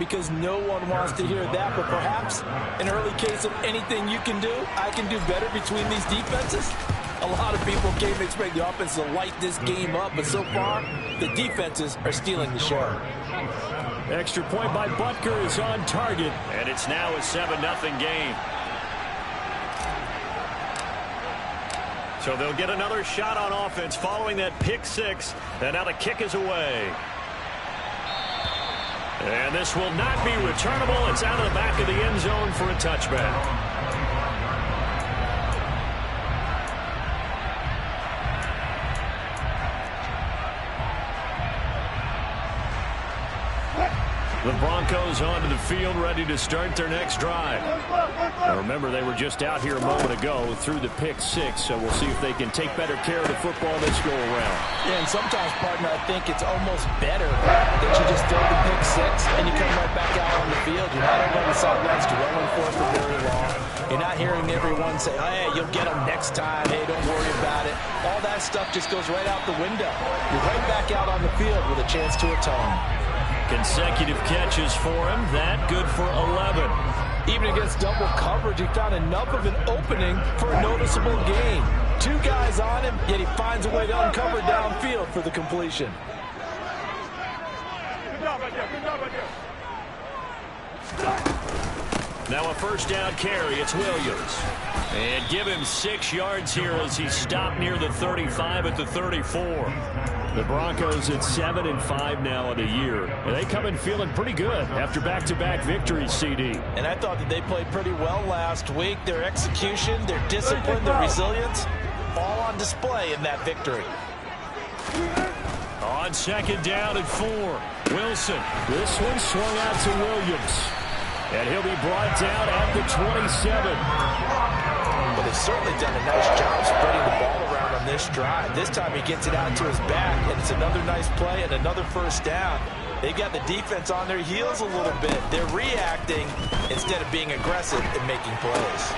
because no one wants to hear that. But perhaps an early case of anything you can do, I can do better between these defenses. A lot of people came to expect the offense to light this game up, but so far, the defenses are stealing the show. Extra point by Butker is on target, and it's now a 7-0 game. So they'll get another shot on offense following that pick six, and now the kick is away. And this will not be returnable. It's out of the back of the end zone for a touchback. The Broncos onto the field, ready to start their next drive. Now remember, they were just out here a moment ago through the pick six, so we'll see if they can take better care of the football this go around. Yeah, and sometimes, partner, I think it's almost better that you just throw the pick six and you come right back out on the field. You're not over on the sidelines dwelling for it for very long. You're not hearing everyone say, oh, hey, you'll get them next time. Hey, don't worry about it. All that stuff just goes right out the window. You're right back out on the field with a chance to atone. Consecutive catches for him. That good for 11. Even against double coverage, he found enough of an opening for a noticeable gain. Two guys on him, yet he finds a way to uncover downfield for the completion. Now a first down carry. It's Williams. And give him 6 yards here as he stopped near the 35 at the 34. The Broncos at 7-5 now in the year. And they come in feeling pretty good after back-to-back victories, CD. And I thought that they played pretty well last week. Their execution, their discipline, their resilience, all on display in that victory. On second down at 4. Wilson. This one swung out to Williams. And he'll be brought down at the 27. But they've certainly done a nice job spreading the ball around on this drive. This time he gets it out to his back, and it's another nice play and another first down. They've got the defense on their heels a little bit. They're reacting instead of being aggressive and making plays.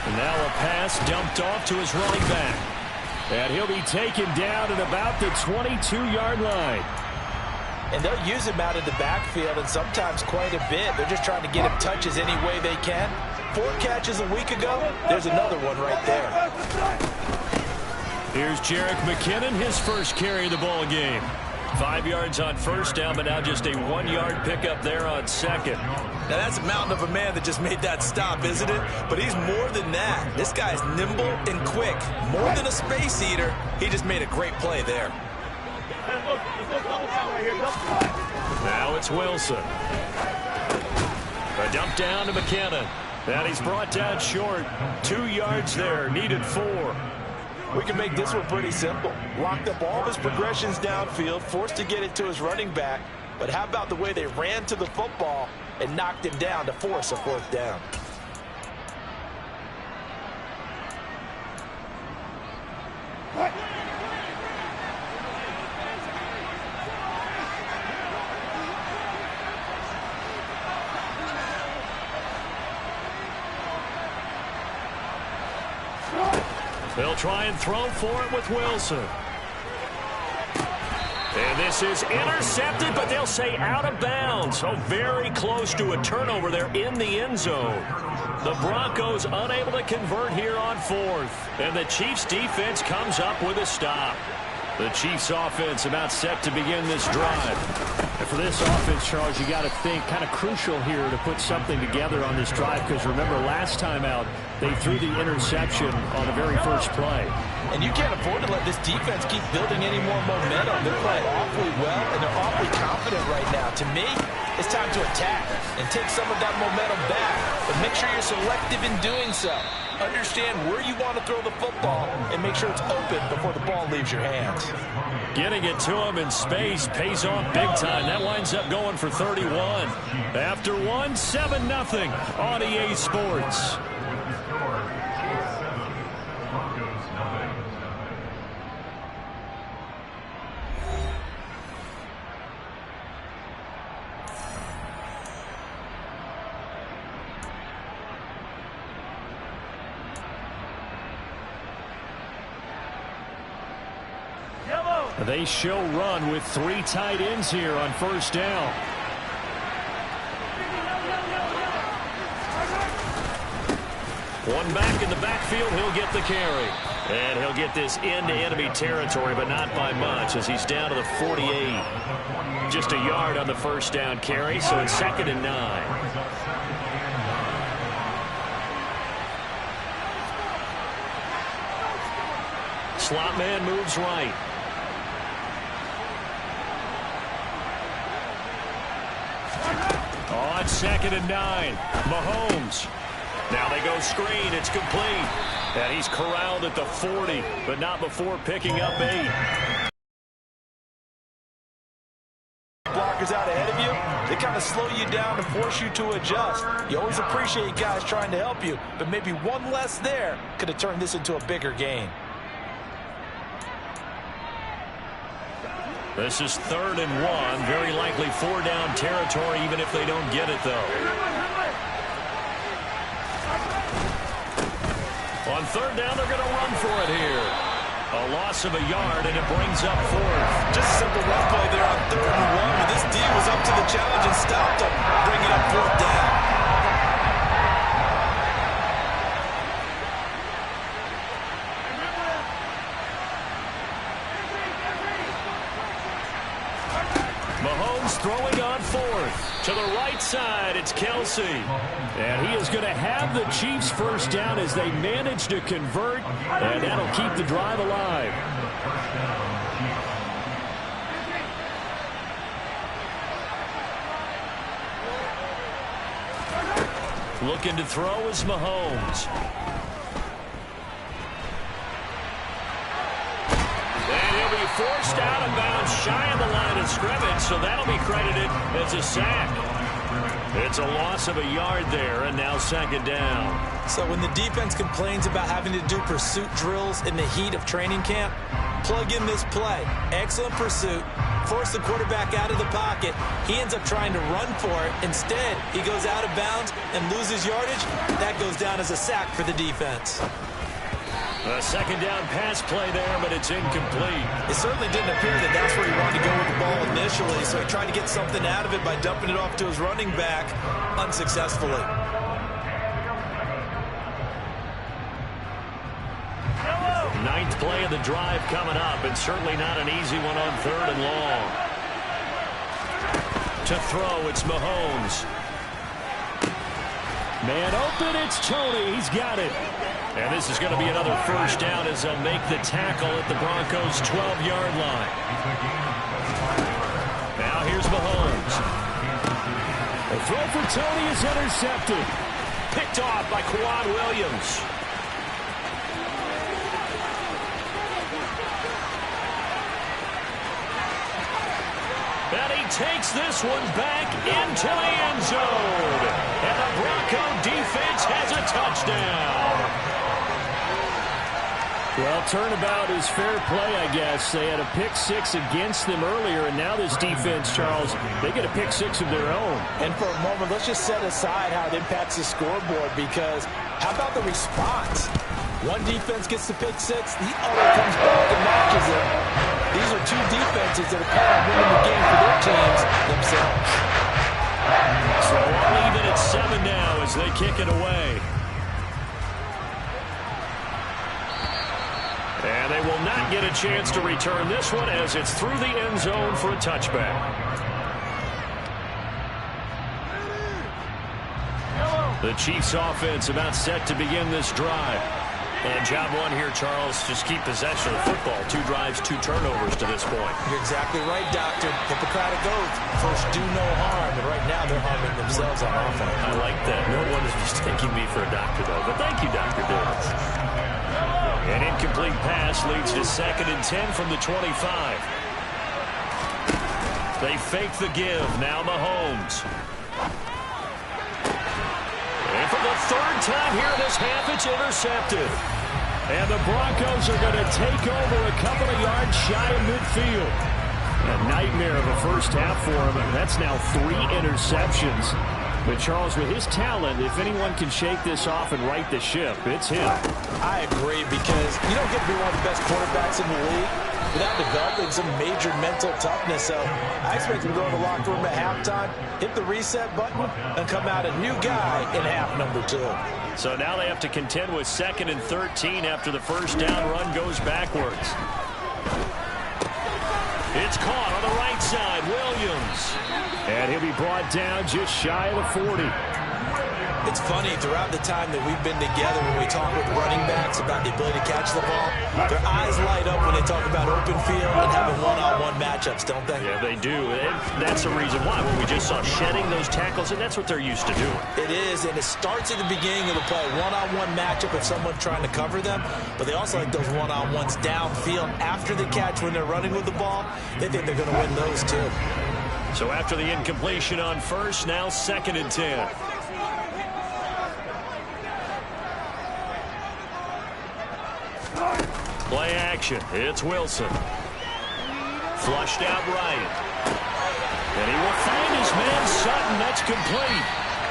And now a pass dumped off to his running back. And he'll be taken down at about the 22-yard line. And they'll use him out of the backfield, and sometimes quite a bit. They're just trying to get him touches any way they can. 4 catches a week ago, there's another one right there. Here's Jerick McKinnon, his first carry of the ball game. 5 yards on first down, but now just a 1-yard pickup there on second. Now that's a mountain of a man that just made that stop, isn't it? But he's more than that. This guy's nimble and quick. More than a space eater, he just made a great play there. Now it's Wilson. A dump down to McKinnon. And he's brought down short. 2 yards there, needed 4. We can make this one pretty simple. Locked up all of his progressions downfield, forced to get it to his running back. But how about the way they ran to the football and knocked him down to force a 4th down? They'll try and throw for it with Wilson. And this is intercepted, but they'll say out of bounds. So very close to a turnover there in the end zone. The Broncos unable to convert here on 4th. And the Chiefs defense comes up with a stop. The Chiefs offense about set to begin this drive. And for this offense, Charles, you got to think kind of crucial here to put something together on this drive, because remember last time out they threw the interception on the very first play. And you can't afford to let this defense keep building any more momentum. They're playing awfully well, and they're awfully confident right now. To me, it's time to attack and take some of that momentum back. But make sure you're selective in doing so. Understand where you want to throw the football and make sure it's open before the ball leaves your hands. Getting it to him in space pays off big time. That winds up going for 31. After 1, 7-0 on EA Sports. They show run with 3 tight ends here on first down. One back in the backfield, he'll get the carry. And he'll get this into enemy territory, but not by much, as he's down to the 48. Just a yard on the first down carry, so it's 2nd and 9. Slot man moves right. Oh, it's 2nd and 9. Mahomes. Now they go screen. It's complete. And he's corralled at the 40, but not before picking up 8. Blockers out ahead of you, they kind of slow you down and force you to adjust. You always appreciate guys trying to help you, but maybe one less there could have turned this into a bigger game. This is 3rd and 1. Very likely 4-down territory, even if they don't get it, though. On 3rd down, they're going to run for it here. A loss of a yard, and it brings up 4th. Just a simple run play there on 3rd and 1. But this D was up to the challenge and stopped him, bringing up 4th down. Mahomes throwing on 4th. To the right side, it's Kelsey. And he is going to have the Chiefs first down as they manage to convert, and that'll keep the drive alive. Looking to throw is Mahomes. And he'll be forced out of bounds shy of the line of scrimmage, so that'll be credited as a sack. It's a loss of a yard there, and now 2nd down. So when the defense complains about having to do pursuit drills in the heat of training camp, plug in this play. Excellent pursuit. Force the quarterback out of the pocket. He ends up trying to run for it. Instead, he goes out of bounds and loses yardage. That goes down as a sack for the defense. A 2nd down pass play there, but it's incomplete. It certainly didn't appear that that's where he wanted to go with the ball initially, so he tried to get something out of it by dumping it off to his running back unsuccessfully. Ninth play of the drive coming up, and certainly not an easy one on 3rd and long. To throw, it's Mahomes. Man open, it's Tony. He's got it. And this is going to be another first down as they'll make the tackle at the Broncos' 12-yard line. Now here's Mahomes. The throw for Tony is intercepted. Picked off by Quad Williams. And he takes this one back into the end zone. And the Bronco defense has a touchdown. Well, turnabout is fair play, I guess. They had a pick-6 against them earlier, and now this defense, Charles, they get a pick-6 of their own. And for a moment, let's just set aside how it impacts the scoreboard, because how about the response? One defense gets the pick-6, the other comes back and matches it. These are two defenses that are kind of winning the game for their teams themselves. So all even at 7 now as they kick it away. And they will not get a chance to return this one as it's through the end zone for a touchback. The Chiefs offense about set to begin this drive. And job one here, Charles, just keep possession of the football. 2 drives, 2 turnovers to this point. You're exactly right, Doctor. Hippocratic oath. First, do no harm. And right now, they're harming themselves on offense. I like that. No one is mistaking me for a doctor, though. But thank you, Dr. Davis. An incomplete pass leads to 2nd and 10 from the 25. They fake the give. Now Mahomes. And for the 3rd time here this half, it's intercepted. And the Broncos are going to take over a couple of yards shy of midfield. A nightmare of a first half for him. That's now 3 interceptions. But, Charles, with his talent, if anyone can shake this off and right the ship, it's him. I agree, because you don't get to be one of the best quarterbacks in the league without developing some major mental toughness. So I expect him to go in the locker room at halftime, hit the reset button, and come out a new guy in half number 2. So now they have to contend with 2nd and 13 after the first down run goes backwards. It's caught on the right side, Williams. And he'll be brought down just shy of the 40. It's funny, throughout the time that we've been together, when we talk with running backs about the ability to catch the ball, their eyes light up when they talk about open field and having one-on-one matchups, don't they? Yeah, they do. And that's the reason why. When we just saw shedding those tackles, and that's what they're used to doing. It is, and it starts at the beginning of the play. One-on-one matchup if someone's trying to cover them, but they also like those one-on-ones downfield after the catch when they're running with the ball. They think they're going to win those too. So after the incompletion on first, now 2nd and 10. Play action. It's Wilson. Flushed out right. And he will find his man Sutton. That's complete.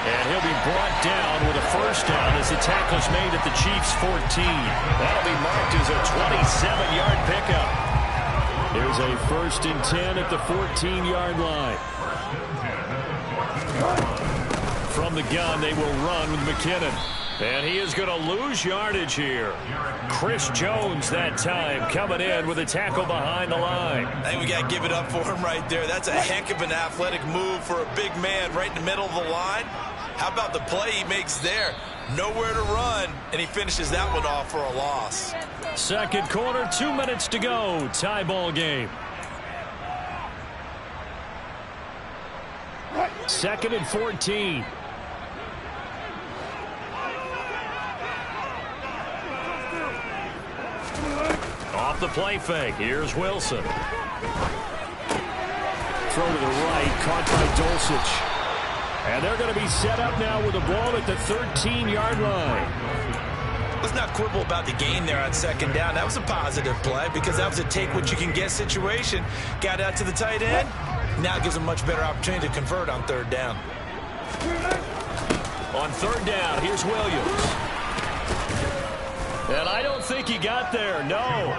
And he'll be brought down with a first down as the tackle's made at the Chiefs' 14. That'll be marked as a 27-yard pickup. Here's a 1st and 10 at the 14-yard line. From the gun, they will run with McKinnon. And he is going to lose yardage here. Chris Jones that time coming in with a tackle behind the line. I think we got to give it up for him right there. That's a heck of an athletic move for a big man right in the middle of the line. How about the play he makes there? Nowhere to run, and he finishes that one off for a loss. Second quarter, 2 minutes to go. Tie ball game. 2nd and 14. Off the play fake. Here's Wilson. Throw to the right, caught by Dulcich. And they're going to be set up now with the ball at the 13-yard line. Let's not quibble about the gain there on 2nd down. That was a positive play because that was a take-what-you-can-get situation. Got out to the tight end. Now it gives them much better opportunity to convert on 3rd down. On 3rd down, here's Williams. And I don't think he got there, no.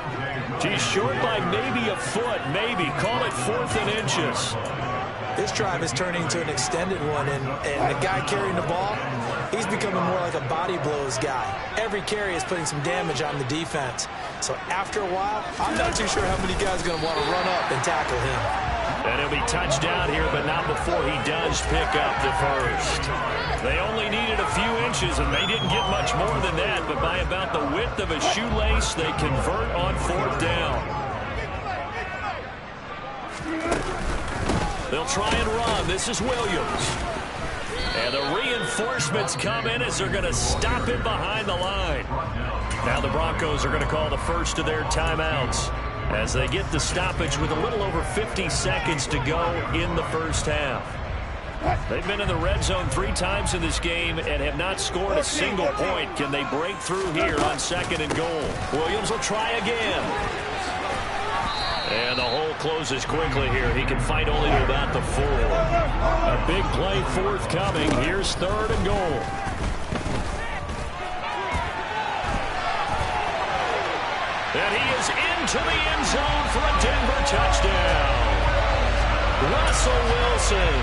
He's short by maybe a foot, maybe. Call it 4th and inches. This drive is turning into an extended one, and the guy carrying the ball, he's becoming more like a body blows guy. Every carry is putting some damage on the defense. So after a while, I'm not too sure how many guys are going to want to run up and tackle him. And he'll be touched down here, but not before he does pick up the first. They only needed a few inches, and they didn't get much more than that. But by about the width of a shoelace, they convert on 4th down. They'll try and run. This is Williams. And the reinforcements come in as they're going to stop him behind the line. Now the Broncos are going to call the first of their timeouts as they get the stoppage with a little over 50 seconds to go in the first half. They've been in the red zone 3 times in this game and have not scored a single point. Can they break through here on 2nd and goal? Williams will try again. And the hole closes quickly here. He can fight only to about the 4. A big play forthcoming. Here's 3rd and goal. And he is into the end zone for a Denver touchdown. Russell Wilson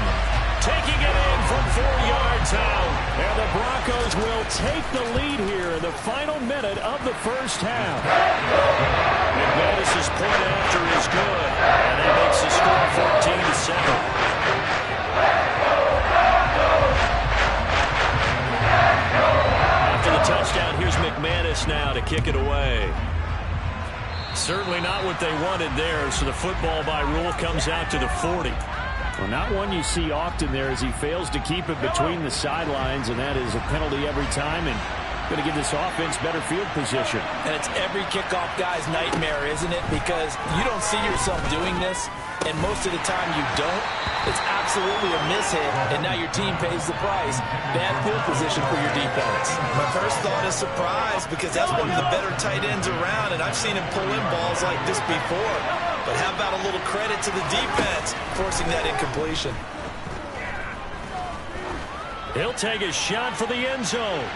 taking it in from 4 yards out. And the Broncos will take the lead here in the final minute of the first half. McManus's point after is good. And that makes the score 14-7. After the touchdown, here's McManus now to kick it away. Certainly not what they wanted there, so the football by rule comes out to the 40. Well, not one you see often there as he fails to keep it between the sidelines, and that is a penalty every time, and going to give this offense better field position. And it's every kickoff guy's nightmare, isn't it? Because you don't see yourself doing this, and most of the time you don't. It's absolutely a mishit, and now your team pays the price. Bad field position for your defense. My first thought is surprise, because that's one of the better tight ends around, and I've seen him pull in balls like this before. But how about a little credit to the defense forcing that incompletion? He'll take a shot for the end zone.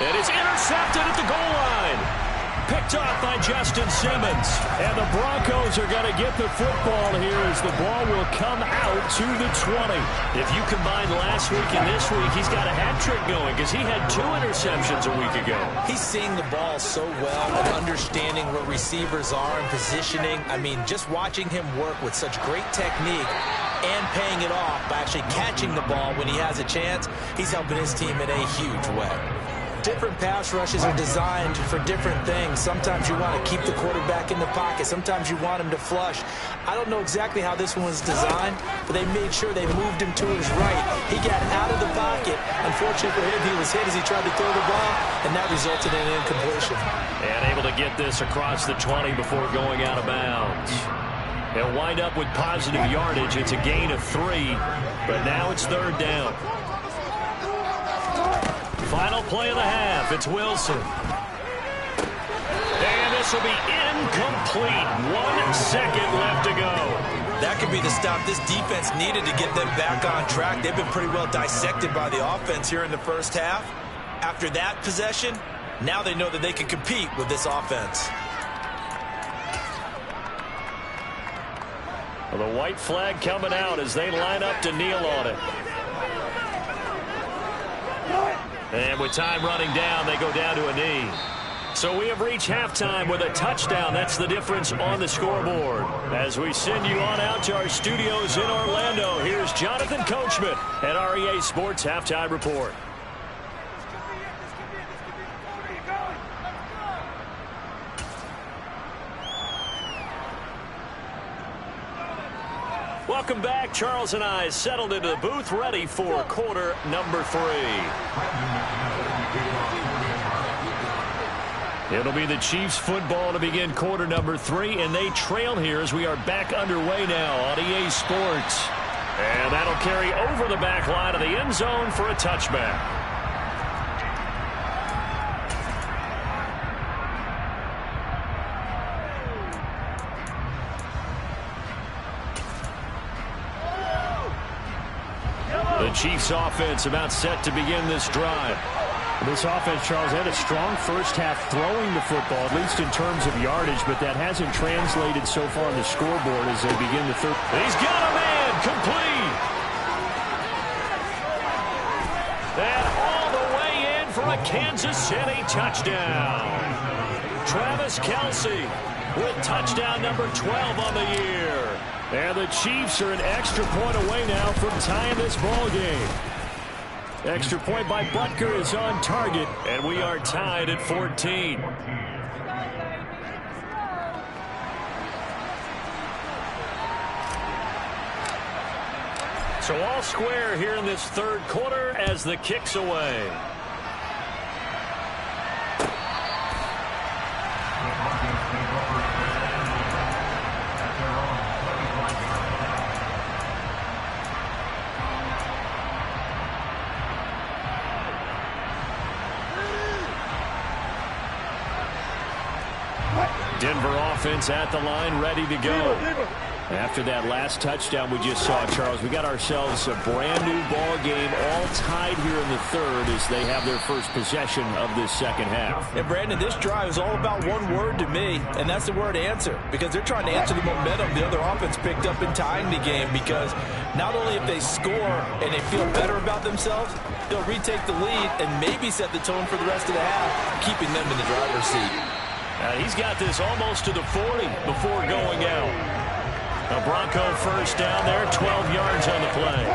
It is intercepted at the goal line. Picked off by Justin Simmons. And the Broncos are going to get the football here as the ball will come out to the 20. If you combine last week and this week, he's got a hat trick going because he had 2 interceptions a week ago. He's seeing the ball so well and understanding where receivers are and positioning. I mean, just watching him work with such great technique and paying it off by actually catching the ball when he has a chance, he's helping his team in a huge way. Different pass rushes are designed for different things. Sometimes you want to keep the quarterback in the pocket. Sometimes you want him to flush. I don't know exactly how this one was designed, but they made sure they moved him to his right. He got out of the pocket. Unfortunately for him, he was hit as he tried to throw the ball, and that resulted in an incompletion. And able to get this across the 20 before going out of bounds. He'll wind up with positive yardage. It's a gain of 3, but now it's 3rd down. Final play of the half. It's Wilson. And this will be incomplete. 1 second left to go. That could be the stop this defense needed to get them back on track. They've been pretty well dissected by the offense here in the first half. After that possession, now they know that they can compete with this offense. Well, the white flag coming out as they line up to kneel on it. And with time running down, they go down to a knee. So we have reached halftime with a touchdown. That's the difference on the scoreboard. As we send you on out to our studios in Orlando, here's Jonathan Coachman at REA Sports Halftime Report. Welcome back. Charles and I settled into the booth, ready for quarter number 3. It'll be the Chiefs football to begin quarter number 3, and they trail here as we are back underway now on EA Sports. And that'll carry over the back line of the end zone for a touchback. The Chiefs offense about set to begin this drive. This offense, Charles, had a strong first half throwing the football, at least in terms of yardage, but that hasn't translated so far on the scoreboard as they begin the third. He's got a man, complete. And all the way in for a Kansas City touchdown. Travis Kelce with touchdown number 12 on the year. And the Chiefs are an extra point away now from tying this ball game. Extra point by Butker is on target, and we are tied at 14. So all square here in this third quarter as the kick's away. Denver offense at the line, ready to go. After that last touchdown we just saw, Charles, we got ourselves a brand new ball game, all tied here in the third as they have their first possession of this second half. And Brandon, this drive is all about one word to me, and that's the word answer, because they're trying to answer the momentum the other offense picked up in tying the game, because not only if they score and they feel better about themselves, they'll retake the lead and maybe set the tone for the rest of the half, keeping them in the driver's seat. He's got this almost to the 40 before going out. A Bronco first down there, 12 yards on the play.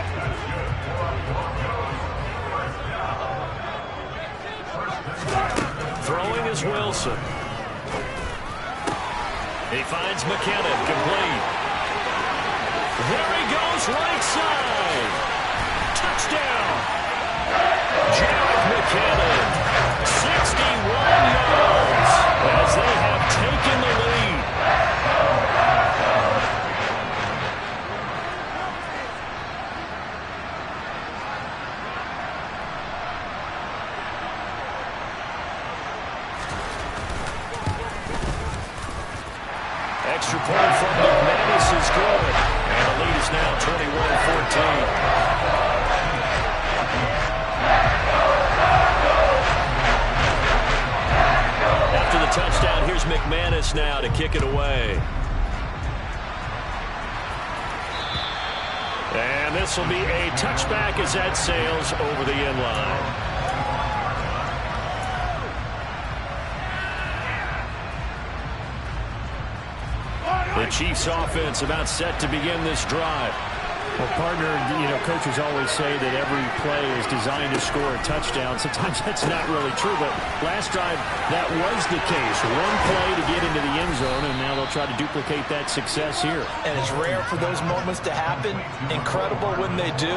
Throwing is Wilson. He finds McKinnon, complete. There he goes, right side. Touchdown. Jarek McKinnon, 61 yards as they have taken the lead. Extra point from McManus is good. And the lead is now 21-14. After the touchdown, here's readiness now to kick it away. And this will be a touchback as that sails over the end line. The Chiefs offense about set to begin this drive. Well, partner, coaches always say that every play is designed to score a touchdown. Sometimes that's not really true, but last drive, that was the case. One play to get into the end zone, and now they'll try to duplicate that success here. And it's rare for those moments to happen. Incredible when they do.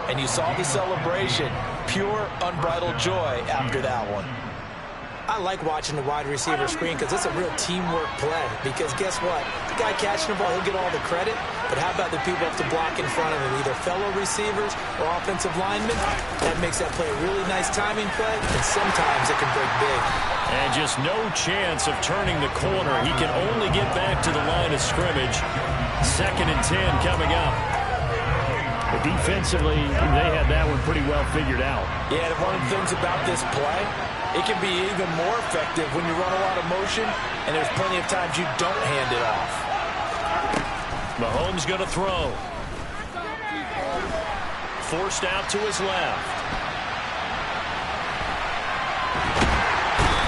And you saw the celebration. Pure, unbridled joy after that one. I like watching the wide receiver screen because it's a real teamwork play. Because guess what? The guy catching the ball, he'll get all the credit. But how about the people up to block in front of him, either fellow receivers or offensive linemen? That makes that play a really nice timing play, and sometimes it can break big. And just no chance of turning the corner. He can only get back to the line of scrimmage. 2nd and 10 coming up. But defensively, they had that one pretty well figured out. Yeah, and one of the things about this play, it can be even more effective when you run a lot of motion, and there's plenty of times you don't hand it off. Mahomes going to throw. Forced out to his left.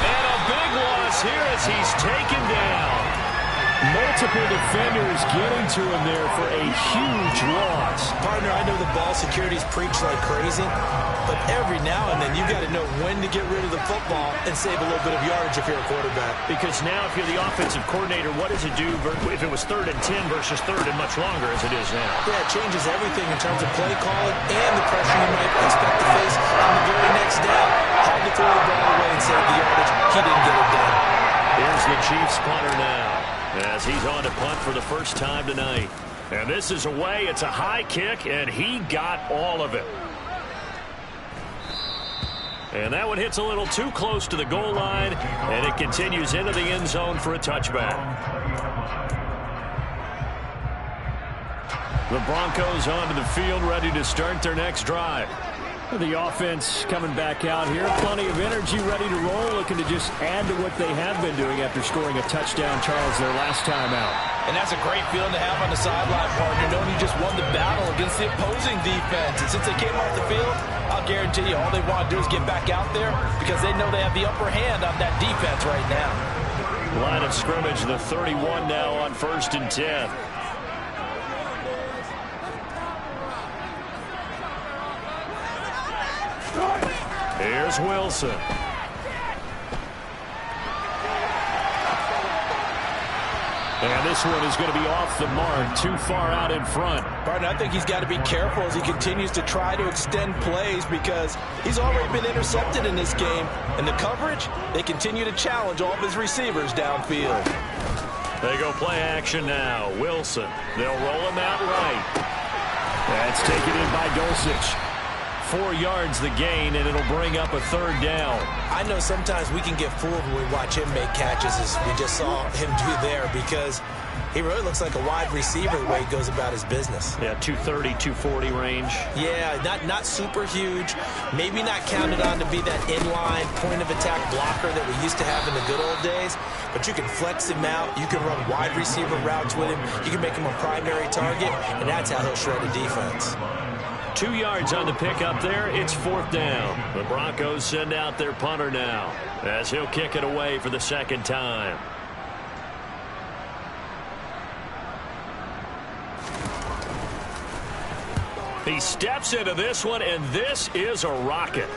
And a big loss here as he's taken down. Multiple defenders getting to him there for a huge loss. Partner, I know the ball security's preached like crazy, but every now and then you got to know when to get rid of the football and save a little bit of yardage if you're a quarterback. Because now if you're the offensive coordinator, what does it do if it was 3rd and 10 versus 3rd and much longer as it is now? Yeah, it changes everything in terms of play calling and the pressure you might expect to face on the very next down. Hard to throw the ball away and save the yardage. He didn't get it done. Here's the Chiefs punter now, as he's on to punt for the first time tonight. And this is away. It's a high kick, and he got all of it. And that one hits a little too close to the goal line, and it continues into the end zone for a touchback. The Broncos onto the field, ready to start their next drive. The offense coming back out here. Plenty of energy, ready to roll, looking to just add to what they have been doing after scoring a touchdown, Charles, their last time out. And that's a great feeling to have on the sideline, partner, knowing you just won the battle against the opposing defense. And since they came off the field, I'll guarantee you all they want to do is get back out there because they know they have the upper hand on that defense right now. Line of scrimmage, the 31 now on 1st and 10. Here's Wilson. And this one is going to be off the mark, too far out in front. Partner, I think he's got to be careful as he continues to try to extend plays because he's already been intercepted in this game. And the coverage, they continue to challenge all of his receivers downfield. They go play action now. Wilson, they'll roll him out right. That's taken in by Dulcich. 4 yards the gain, and it'll bring up a 3rd down. I know sometimes we can get fooled when we watch him make catches as we just saw him do there because he really looks like a wide receiver the way he goes about his business. Yeah, 230, 240 range. Yeah, not super huge. Maybe not counted on to be that inline point-of-attack blocker that we used to have in the good old days, but you can flex him out. You can run wide receiver routes with him. You can make him a primary target, and that's how he'll shred a defense. 2 yards on the pick up there. It's 4th down. The Broncos send out their punter now as he'll kick it away for the 2nd time. He steps into this one, and this is a rocket.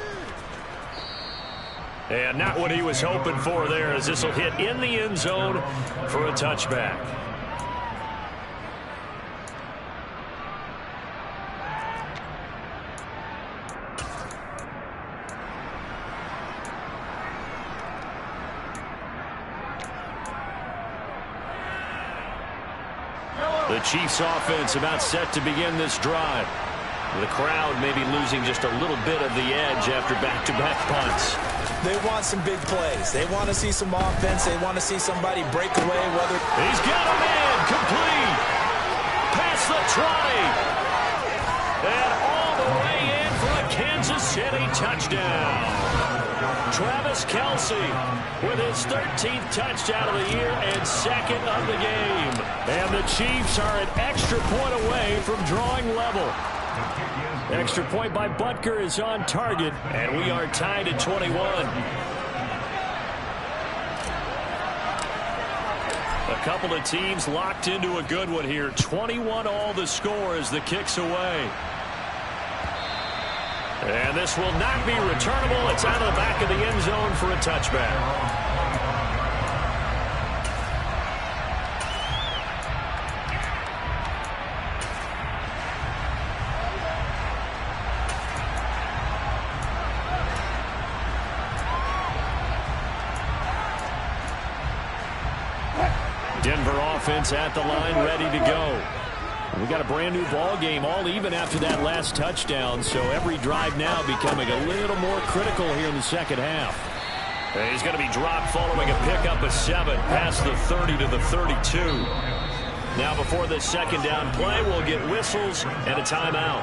And not what he was hoping for there, as this will hit in the end zone for a touchback. The Chiefs offense about set to begin this drive. The crowd maybe losing just a little bit of the edge after back-to-back punts. They want some big plays. They want to see some offense. They want to see somebody break away, whether... He's got a man complete. Past the 20. And all the way in for a Kansas City touchdown. Travis Kelce with his 13th touchdown of the year and second of the game. And the Chiefs are an extra point away from drawing level. Extra point by Butker is on target, and we are tied at 21. A couple of teams locked into a good one here. 21 all the score as the kick's away. And this will not be returnable. It's out of the back of the end zone for a touchback. Denver offense at the line, ready to go. We got a brand new ball game, all even after that last touchdown, so every drive now becoming a little more critical here in the second half. And he's going to be dropped following a pickup of 7 past the 30 to the 32. Now before this second down play, we'll get whistles and a timeout.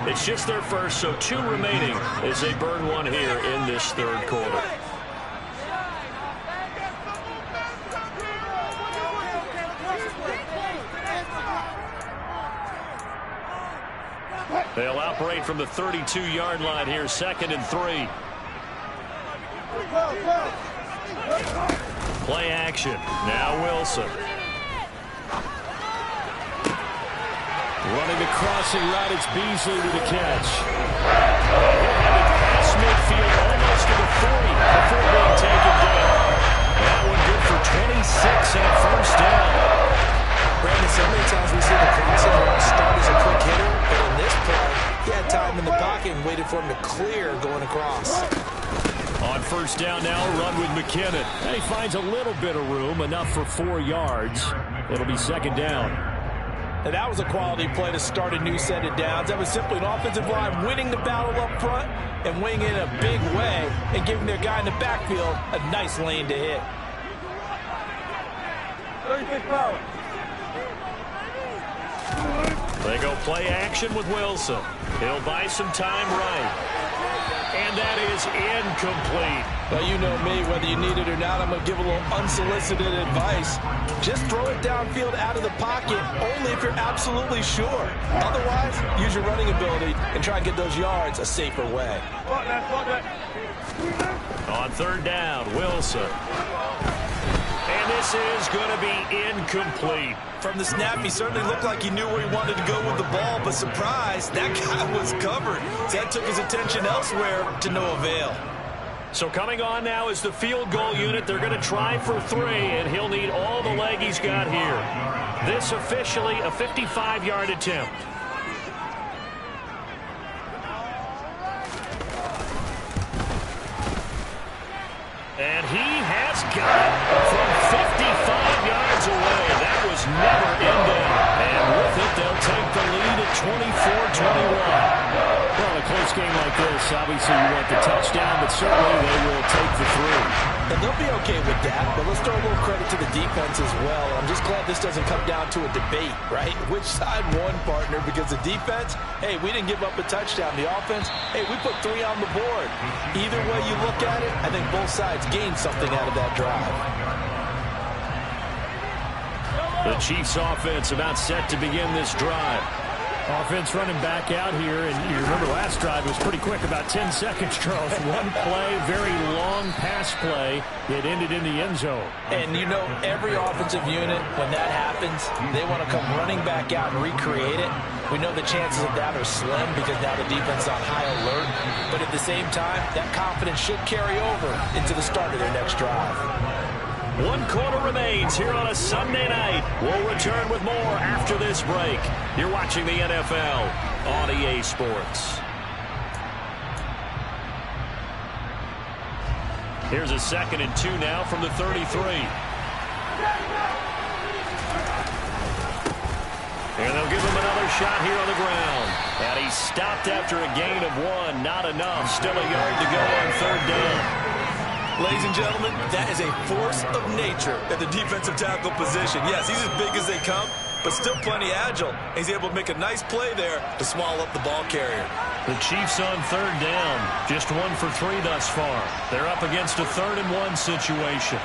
It's just their first, so 2 remaining as they burn one here in this third quarter. They'll operate from the 32-yard line here, 2nd and 3. Play action. Now Wilson. Running the crossing route, it's Beasley with the catch. He'll have it past midfield, almost to the 40 before being taken down. That one good for 26 and a first down. Brandon, so many times we see the crossing route start as a quick hitter, but in this play, he had time in the pocket and waited for him to clear going across. On first down now, run with McKinnon. And he finds a little bit of room, enough for 4 yards. It'll be second down. And that was a quality play to start a new set of downs. That was simply an offensive line winning the battle up front and winning in a big way and giving their guy in the backfield a nice lane to hit. They go play action with Wilson. He'll buy some time right. And that is incomplete. Well, you know me, whether you need it or not, I'm going to give a little unsolicited advice. Just throw it downfield out of the pocket, only if you're absolutely sure. Otherwise, use your running ability and try and get those yards a safer way. On third down, Wilson. And this is going to be incomplete. From the snap, he certainly looked like he knew where he wanted to go with the ball, but surprise, that guy was covered. So that took his attention elsewhere to no avail. So coming on now is the field goal unit. They're going to try for 3, and he'll need all the leg he's got here. This officially a 55-yard attempt. And he has got it from 55 yards away. That was never in doubt. And with it, they'll take the lead at 24-21. Well, a close game like this, obviously you want the touchdown, but certainly they will take the 3. And they'll be okay with that, but let's throw a little credit to the defense as well. I'm just glad this doesn't come down to a debate, right? Which side won, partner? Because the defense, hey, we didn't give up a touchdown. The offense, hey, we put 3 on the board. Either way you look at it, I think both sides gained something out of that drive. The Chiefs offense about set to begin this drive. Offense running back out here, and you remember last drive was pretty quick, about 10 seconds, Charles. One play, very long pass play. It ended in the end zone. And you know, every offensive unit, when that happens, they want to come running back out and recreate it. We know the chances of that are slim because now the defense is on high alert. But at the same time, that confidence should carry over into the start of their next drive. 1 quarter remains here on a Sunday night. We'll return with more after this break. You're watching the NFL on EA Sports. Here's a 2nd and 2 now from the 33. And they'll give him another shot here on the ground. And he stopped after a gain of 1. Not enough. Still a yard to go on third down. Ladies and gentlemen, that is a force of nature at the defensive tackle position. Yes, he's as big as they come, but still plenty agile. He's able to make a nice play there to swallow up the ball carrier. The Chiefs on third down. Just 1 for 3 thus far. They're up against a 3rd-and-1 situation.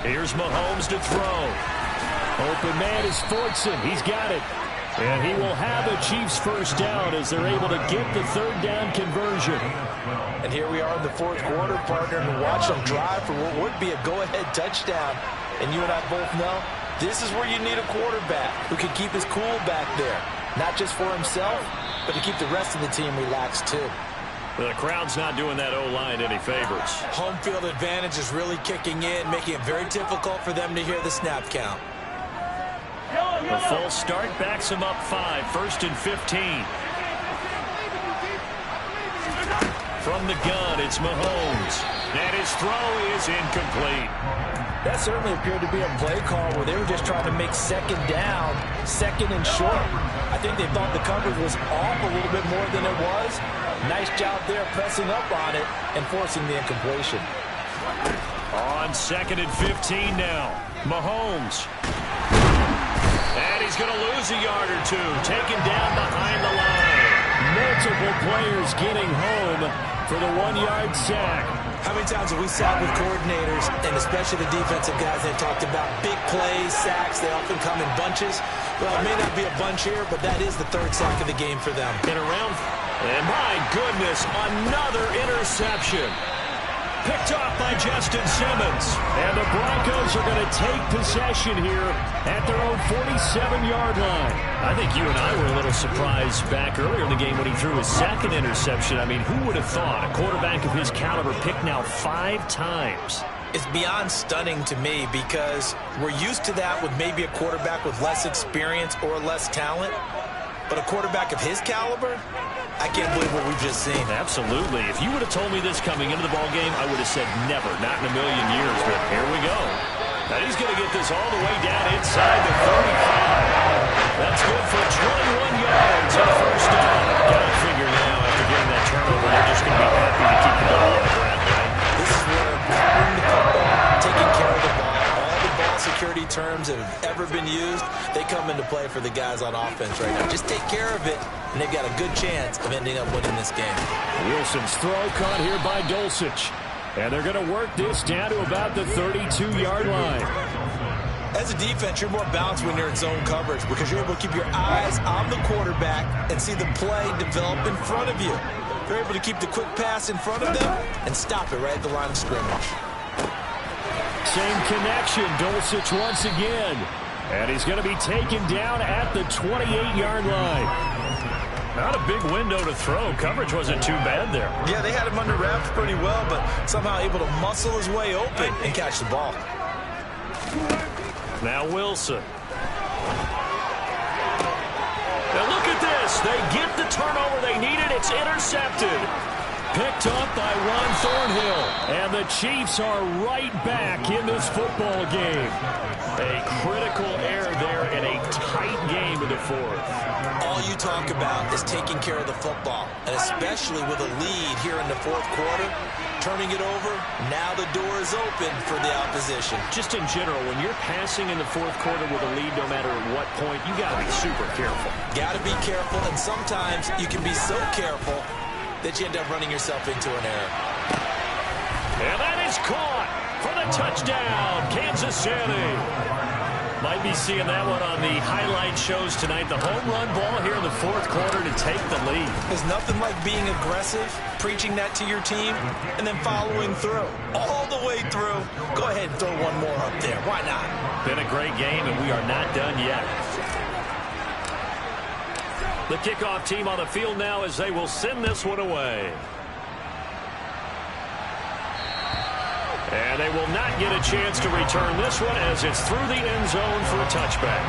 Here's Mahomes to throw. Open man is Fortson. He's got it. And he will have a Chiefs first down as they're able to get the 3rd down conversion. And here we are in the 4th quarter, partner, and watch them drive for what would be a go-ahead touchdown. And you and I both know this is where you need a quarterback who can keep his cool back there. Not just for himself, but to keep the rest of the team relaxed too. The crowd's not doing that O-line any favors. Home field advantage is really kicking in, making it very difficult for them to hear the snap count. The false start backs him up 5, 1st and 15. From the gun, it's Mahomes. And his throw is incomplete. That certainly appeared to be a play call where they were just trying to make 2nd down, 2nd and short. I think they thought the coverage was off a little bit more than it was. Nice job there pressing up on it and forcing the incompletion. On 2nd and 15 now. Mahomes. And he's going to lose a yard or 2. Taken down behind the line. Multiple players getting home for the 1-yard sack. How many times have we sat with coordinators, and especially the defensive guys, they talked about big plays, sacks. They often come in bunches. Well, it may not be a bunch here, but that is the 3rd sack of the game for them. And around, and my goodness, another interception. Picked off by Justin Simmons. And the Broncos are going to take possession here at their own 47-yard line. I think you and I were a little surprised back earlier in the game when he threw his 2nd interception. I mean, who would have thought a quarterback of his caliber picked now 5 times? It's beyond stunning to me because we're used to that with maybe a quarterback with less experience or less talent. But a quarterback of his caliber, I can't believe what we've just seen. Absolutely. If you would have told me this coming into the ballgame, I would have said never, not in a million years. But here we go. And he's going to get this all the way down inside the 35. That's good for 21 yards on 1st down. Got to figure now, after getting that turnover, they're just going to be happy to keep the ball on the ground, right? This is where moving the football, taking care of the ball, all the ball security terms that have ever been used, they come into play for the guys on offense right now. Just take care of it, and they've got a good chance of ending up winning this game. Wilson's throw caught here by Dulcich. And they're going to work this down to about the 32-yard line. As a defense, you're more balanced when you're in zone coverage because you're able to keep your eyes on the quarterback and see the play develop in front of you. You're able to keep the quick pass in front of them and stop it right at the line of scrimmage. Same connection, Dulcich once again. And he's going to be taken down at the 28-yard line. Not a big window to throw. Coverage wasn't too bad there. Yeah, they had him under wraps pretty well, but somehow able to muscle his way open and catch the ball. Now Wilson. Now look at this. They get the turnover they needed. It's intercepted. Picked up by Ron Thornhill. And the Chiefs are right back in this football game. A critical error there in a tight game in the 4th. All you talk about is taking care of the football, and especially with a lead here in the 4th quarter, turning it over, now the door is open for the opposition. Just in general, when you're passing in the 4th quarter with a lead, no matter at what point, you got to be super careful. Got to be careful, and sometimes you can be so careful that you end up running yourself into an error. And that is caught for the touchdown, Kansas City. Might be seeing that one on the highlight shows tonight. The home run ball here in the 4th quarter to take the lead. There's nothing like being aggressive, preaching that to your team, and then following through. All the way through. Go ahead and throw one more up there. Why not? Been a great game, and we are not done yet. The kickoff team on the field now as they will send this one away. And they will not get a chance to return this one as it's through the end zone for a touchback.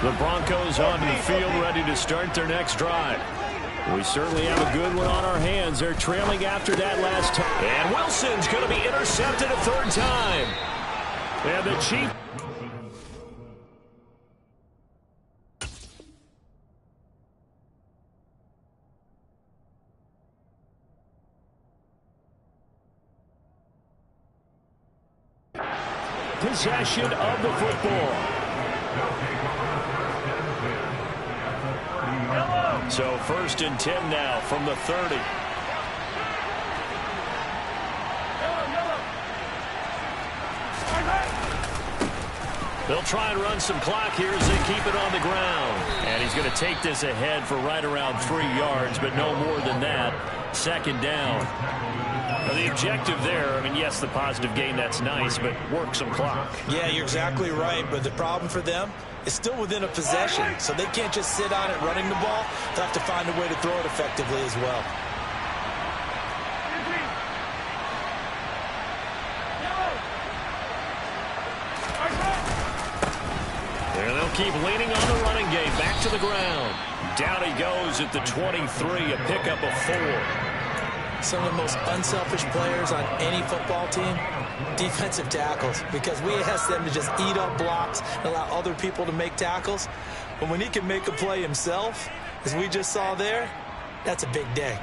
The Broncos onto the field ready to start their next drive. We certainly have a good one on our hands. They're trailing after that last time. And Wilson's going to be intercepted a third time. And the Chiefs. Possession of the football. So 1st and 10 now from the 30. They'll try and run some clock here as they keep it on the ground. And he's going to take this ahead for right around 3 yards, but no more than that. 2nd down. Now the objective there, I mean, yes, the positive gain, that's nice, but work some clock. Yeah, you're exactly right, but the problem for them is still within a possession, so they can't just sit on it running the ball. They'll have to find a way to throw it effectively as well. And they'll keep leaning on the running game. Back to the ground. Down he goes at the 23, a pickup of 4. Some of the most unselfish players on any football team, defensive tackles, because we ask them to just eat up blocks and allow other people to make tackles. But when he can make a play himself, as we just saw there, that's a big day.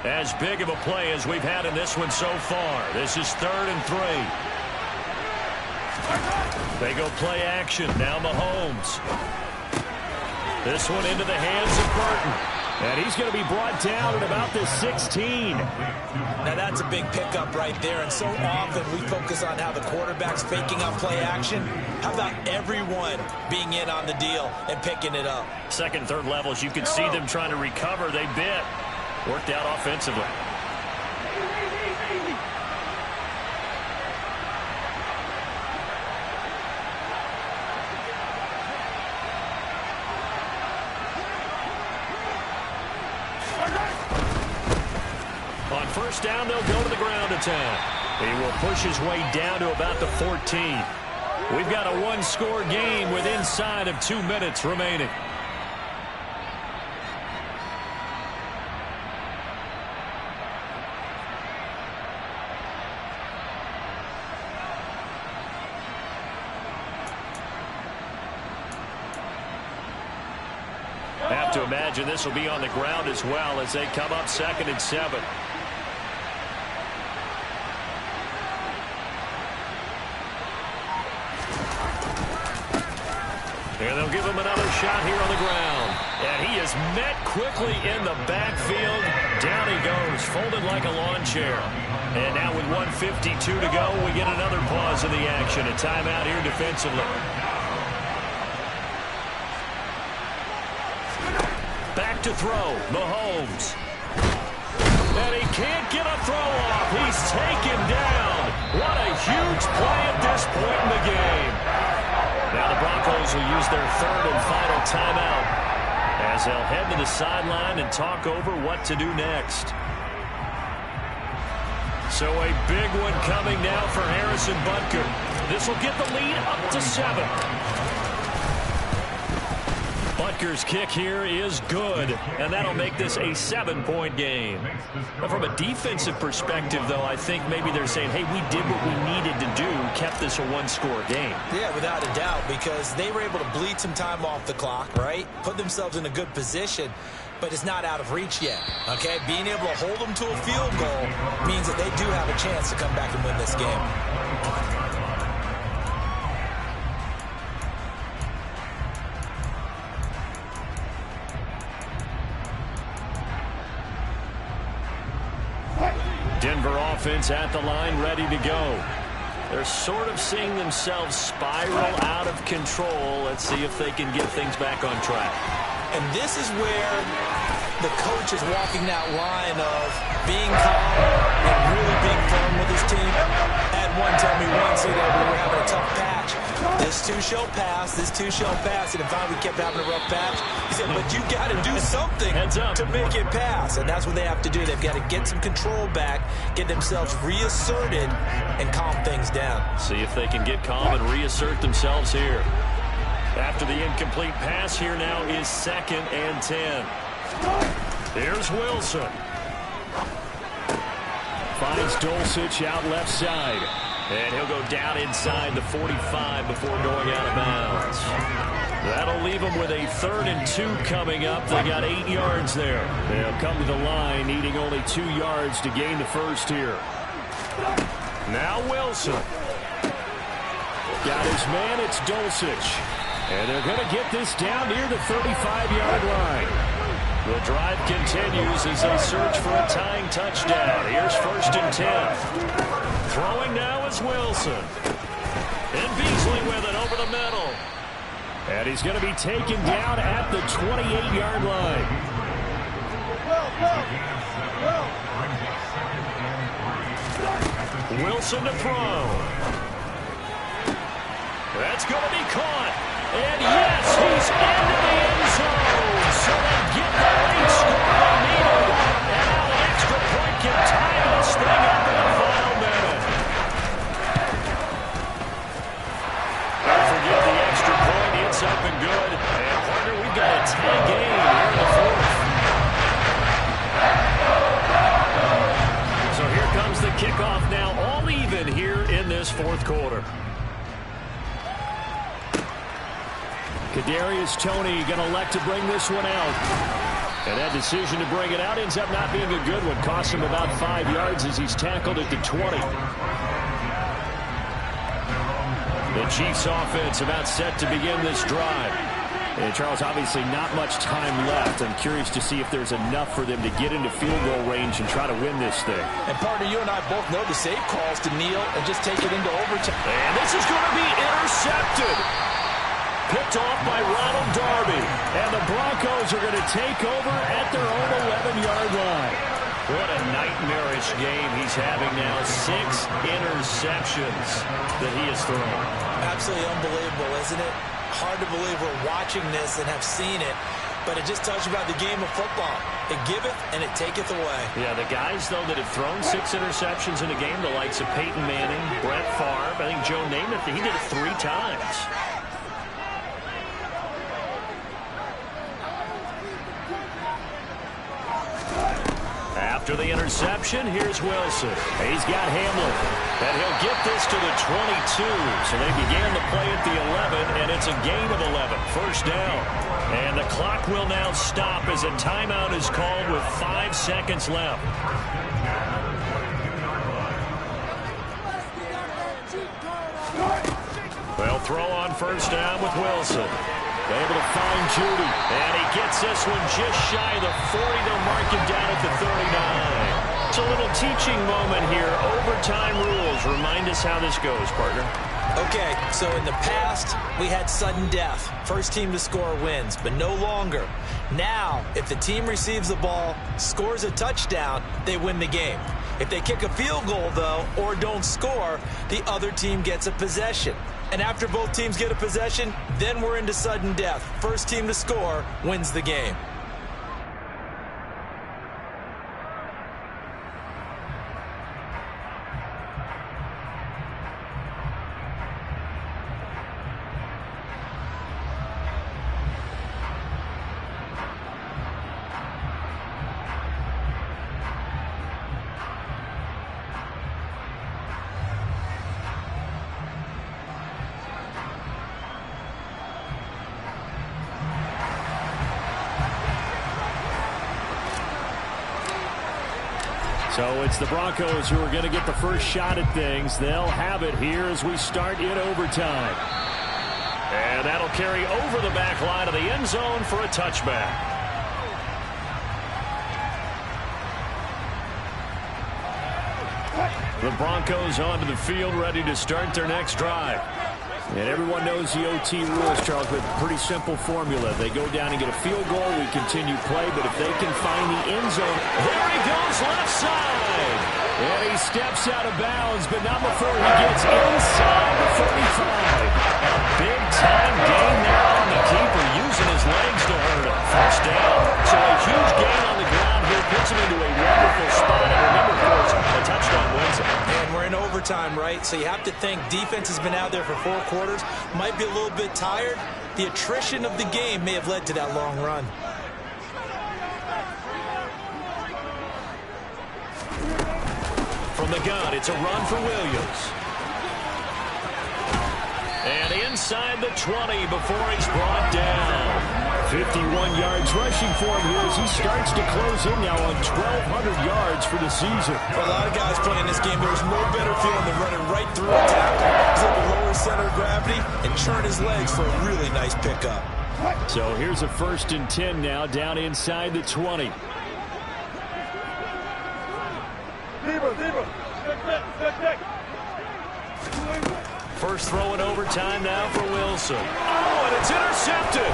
As big of a play as we've had in this one so far. This is 3rd and 3. They go play action. Now Mahomes. This one into the hands of Burton. And he's going to be brought down at about the 16. Now that's a big pickup right there, and so often we focus on how the quarterback's faking out play action. How about everyone being in on the deal and picking it up? 2nd, 3rd levels, you could see them trying to recover. They bit. Worked out offensively. On 1st down, they'll go to the ground attack. He will push his way down to about the 14. We've got a 1-score game with inside of 2 minutes remaining. Have to imagine this will be on the ground as well as they come up 2nd and 7. And they'll give him another shot here on the ground. And he is met quickly in the backfield. Down he goes, folded like a lawn chair. And now with 1:52 to go, we get another pause in the action. A timeout here defensively. Back to throw, Mahomes. And he can't get a throw off. He's taken down. What a huge play at this point in the game. Now the Broncos will use their 3rd and final timeout as they'll head to the sideline and talk over what to do next. So a big one coming now for Harrison Butker. This will get the lead up to 7. Butker's kick here is good, and that'll make this a 7-point game. Now, from a defensive perspective, though, I think maybe they're saying, hey, we did what we needed to do, kept this a 1-score game. Yeah, without a doubt, because they were able to bleed some time off the clock, right? Put themselves in a good position, but it's not out of reach yet, okay? Being able to hold them to a field goal means that they do have a chance to come back and win this game. Denver offense at the line, ready to go. They're sort of seeing themselves spiral out of control. Let's see if they can get things back on track. And this is where the coach is walking that line of being calm and really being firm with his team. At Someone told me once, we were having a tough patch. This too shall pass. This too shall pass. And if we kept having a rough patch, he said, but you got to do something to make it pass. And that's what they have to do. They've got to get some control back, get themselves reasserted, and calm things down. See if they can get calm and reassert themselves here. After the incomplete pass, here now is 2nd and 10. Here's Wilson. Finds Dulcich out left side. And he'll go down inside the 45 before going out of bounds. That'll leave them with a 3rd and 2 coming up. They got 8 yards there. They'll come to the line needing only 2 yards to gain the first here. Now Wilson. Got his man, it's Dulcich. And they're going to get this down near the 35-yard line. The drive continues as they search for a tying touchdown. Here's 1st and 10. Throwing now is Wilson. And Beasley with it over the middle. And he's going to be taken down at the 28-yard line. Wilson to throw. That's going to be caught. And yes, he's into the end zone. So they get the late score they needed. And now an extra point can tie this thing up in the final minute. Don't forget the extra point. It's up and good. And partner, we've got a tie game here in the 4th. So here comes the kickoff now, all even here in this 4th quarter. Kadarius Toney going to elect to bring this one out. And that decision to bring it out ends up not being a good one. Costs him about 5 yards as he's tackled at the 20. The Chiefs offense about set to begin this drive. And Charles, obviously not much time left. I'm curious to see if there's enough for them to get into field goal range and try to win this thing. And partner, you and I both know the safe calls to kneel and just take it into overtime. And this is going to be intercepted. Picked off by Ronald Darby. And the Broncos are going to take over at their own 11-yard line. What a nightmarish game he's having now. 6 interceptions that he has thrown. Absolutely unbelievable, isn't it? Hard to believe we're watching this and have seen it. But it just tells you about the game of football. It giveth and it taketh away. Yeah, the guys, though, that have thrown 6 interceptions in a game, the likes of Peyton Manning, Brett Favre, I think Joe Namath, he did it 3 times. After the interception, here's Wilson. He's got Hamlin. And he'll get this to the 22. So they began the play at the 11, and it's a gain of 11. 1st down. And the clock will now stop as a timeout is called with 5 seconds left. They'll throw on 1st down with Wilson. Able to find Judy. And he gets this one just shy of the 40. They'll mark him down at the 39. It's a little teaching moment here. Overtime rules. Remind us how this goes, partner. Okay, so in the past, we had sudden death. First team to score wins, but no longer. Now, if the team receives the ball, scores a touchdown, they win the game. If they kick a field goal, though, or don't score, the other team gets a possession. And after both teams get a possession, then we're into sudden death. First team to score wins the game. So it's the Broncos who are going to get the first shot at things. They'll have it here as we start in overtime. And that'll carry over the back line of the end zone for a touchback. The Broncos onto the field, ready to start their next drive. And everyone knows the OT rules, Charles, with a pretty simple formula. They go down and get a field goal, we continue play, but if they can find the end zone. There he goes, left side. And he steps out of bounds, but not before he gets inside the 45. A big-time gain there on the keeper, using his legs to hurt him. First down. So a huge gain on the ground here puts him into a wonderful spot. And remember, folks, a touchdown wins him. And we're in overtime, right? So you have to think defense has been out there for 4 quarters. Might be a little bit tired. The attrition of the game may have led to that long run. From the gun, it's a run for Williams. And inside the 20 before he's brought down. 51 yards rushing for him here as he starts to close in now on 1,200 yards for the season. For a lot of guys playing this game, there's no better feeling than running right through a tackle. He's able to lower his center of gravity and churn his legs for a really nice pickup. So here's a 1st and 10 now down inside the 20. First throw in overtime now for Wilson. Oh, and it's intercepted.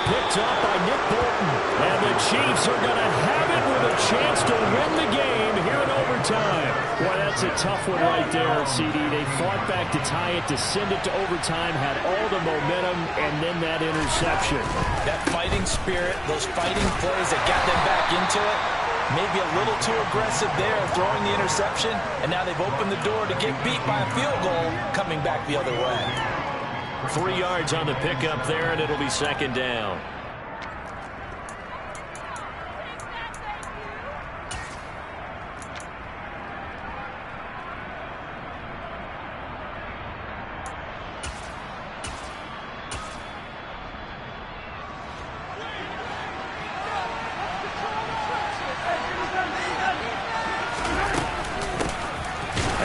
Picked up by Nick Bolton. And the Chiefs are going to have it with a chance to win the game here in overtime. Boy, that's a tough one right there, CD. They fought back to tie it, to send it to overtime, had all the momentum, and then that interception. That fighting spirit, those fighting plays that got them back into it, maybe a little too aggressive there, throwing the interception, and now they've opened the door to get beat by a field goal coming back the other way. 3 yards on the pickup there, and it'll be 2nd down.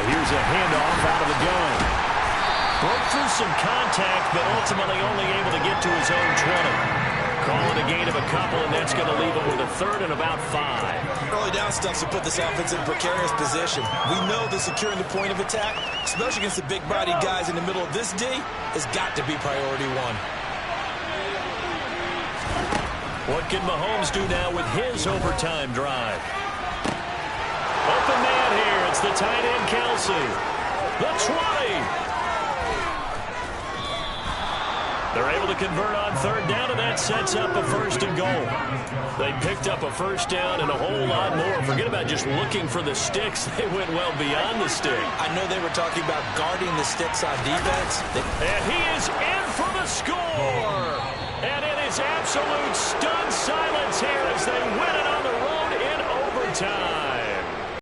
Here's a handoff out of the gun. Broke through some contact, but ultimately only able to get to his own 20. Call it a gain of a couple, and that's going to leave him with a 3rd and about 5. Early down stuffs to put this offense in a precarious position. We know that securing the point of attack, especially against the big-bodied guys in the middle of this D, has got to be priority 1. What can Mahomes do now with his overtime drive? Open man here. It's the tight end, Kelsey. The 20. They're able to convert on 3rd down, and that sets up a 1st and goal. They picked up a 1st down and a whole lot more. Forget about just looking for the sticks. They went well beyond the stick. I know they were talking about guarding the sticks on defense. And he is in for the score. And it is absolute stun